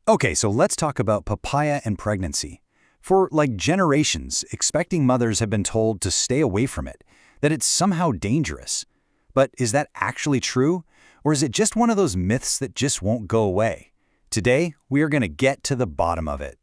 Okay, so let's talk about papaya and pregnancy. For like generations, expecting mothers have been told to stay away from it, that it's somehow dangerous. But is that actually true? Or is it just one of those myths that just won't go away? Today, we are going to get to the bottom of it.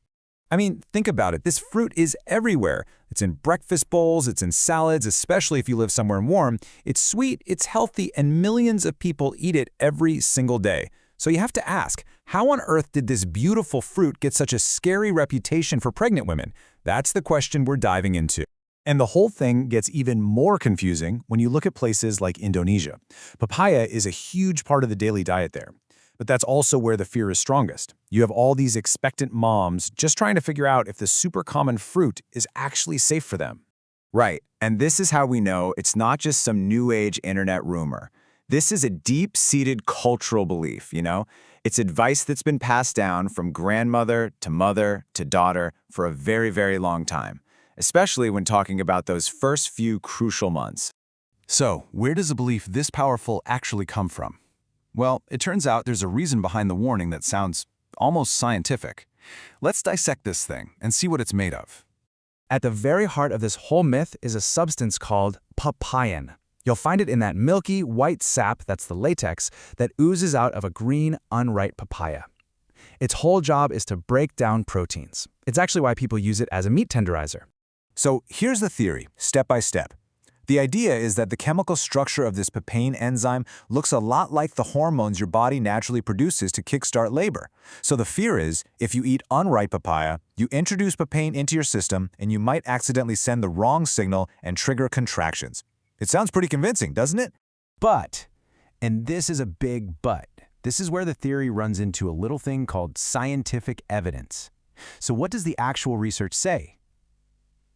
I mean, think about it. This fruit is everywhere. It's in breakfast bowls, it's in salads, especially if you live somewhere warm. It's sweet, it's healthy, and millions of people eat it every single day. So you have to ask, how on earth did this beautiful fruit get such a scary reputation for pregnant women? That's the question we're diving into. And the whole thing gets even more confusing when you look at places like Indonesia. Papaya is a huge part of the daily diet there. But that's also where the fear is strongest. You have all these expectant moms just trying to figure out if the super common fruit is actually safe for them. Right, and this is how we know it's not just some new age internet rumor. This is a deep-seated cultural belief, It's advice that's been passed down from grandmother to daughter for a very, very long time, especially when talking about those first few crucial months. So, where does a belief this powerful actually come from? Well, it turns out there's a reason behind the warning that sounds almost scientific. Let's dissect this thing and see what it's made of. At the very heart of this whole myth is a substance called papain. You'll find it in that milky, white sap, that's the latex, that oozes out of a green, unripe papaya. Its whole job is to break down proteins. It's actually why people use it as a meat tenderizer. So here's the theory, step by step. The idea is that the chemical structure of this papain enzyme looks a lot like the hormones your body naturally produces to kickstart labor. So the fear is, if you eat unripe papaya, you introduce papain into your system and you might accidentally send the wrong signal and trigger contractions. It sounds pretty convincing, doesn't it? But, and this is a big but, this is where the theory runs into a little thing called scientific evidence. So what does the actual research say?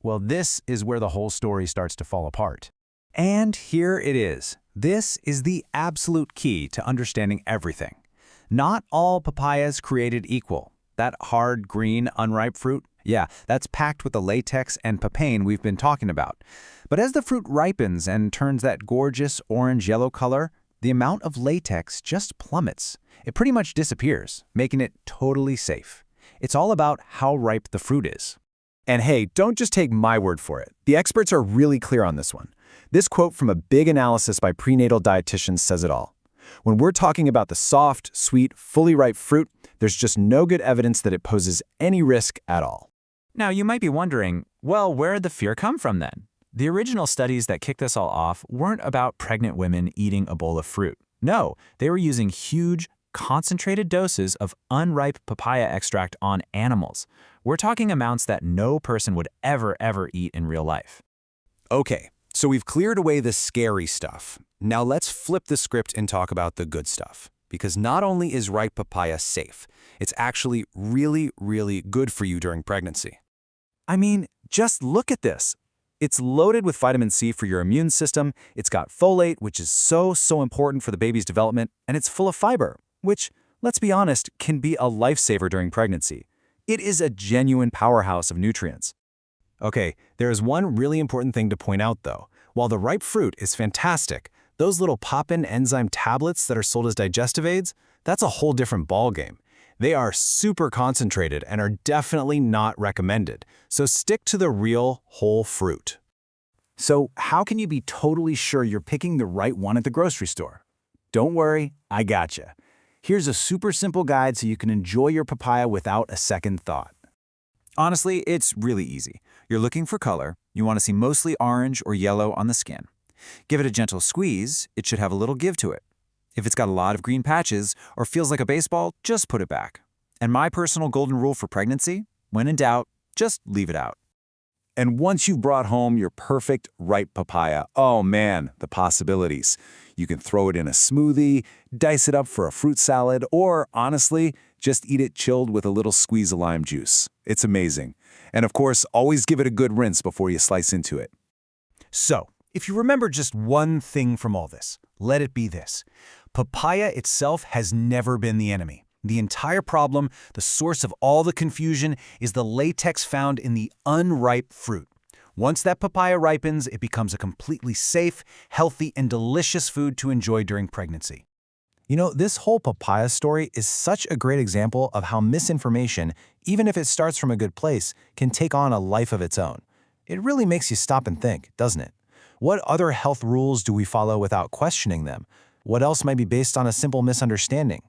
Well, this is where the whole story starts to fall apart. And here it is. This is the absolute key to understanding everything. Not all papayas created equal. That hard, green, unripe fruit, yeah, that's packed with the latex and papain we've been talking about. But as the fruit ripens and turns that gorgeous orange-yellow color, the amount of latex just plummets. It pretty much disappears, making it totally safe. It's all about how ripe the fruit is. And hey, don't just take my word for it. The experts are really clear on this one. This quote from a big analysis by prenatal dietitians says it all. When we're talking about the soft, sweet, fully ripe fruit, there's just no good evidence that it poses any risk at all. Now, you might be wondering, well, where did the fear come from then? The original studies that kicked this all off weren't about pregnant women eating a bowl of fruit. No, they were using huge, concentrated doses of unripe papaya extract on animals. We're talking amounts that no person would ever eat in real life. Okay, so we've cleared away the scary stuff. Now let's flip the script and talk about the good stuff. Because not only is ripe papaya safe, it's actually really, really good for you during pregnancy. I mean, just look at this. It's loaded with vitamin C for your immune system, it's got folate, which is so important for the baby's development, and it's full of fiber, which, let's be honest, can be a lifesaver during pregnancy. It is a genuine powerhouse of nutrients. Okay, there is one really important thing to point out though. While the ripe fruit is fantastic, those little pop-in enzyme tablets that are sold as digestive aids, that's a whole different ballgame. They are super concentrated and are definitely not recommended, so stick to the real whole fruit. So how can you be totally sure you're picking the right one at the grocery store? Don't worry, I gotcha. Here's a super simple guide so you can enjoy your papaya without a second thought. Honestly, it's really easy. You're looking for color, you want to see mostly orange or yellow on the skin. Give it a gentle squeeze, it should have a little give to it. If it's got a lot of green patches or feels like a baseball, just put it back. And my personal golden rule for pregnancy, when in doubt, just leave it out. And once you've brought home your perfect ripe papaya, oh man, the possibilities. You can throw it in a smoothie, dice it up for a fruit salad, or honestly, just eat it chilled with a little squeeze of lime juice. It's amazing. And of course, always give it a good rinse before you slice into it. So, if you remember just one thing from all this, let it be this. Papaya itself has never been the enemy. The entire problem, the source of all the confusion, is the latex found in the unripe fruit. Once that papaya ripens, it becomes a completely safe, healthy, and delicious food to enjoy during pregnancy. You know, this whole papaya story is such a great example of how misinformation, even if it starts from a good place, can take on a life of its own. It really makes you stop and think, doesn't it? What other health rules do we follow without questioning them? What else might be based on a simple misunderstanding?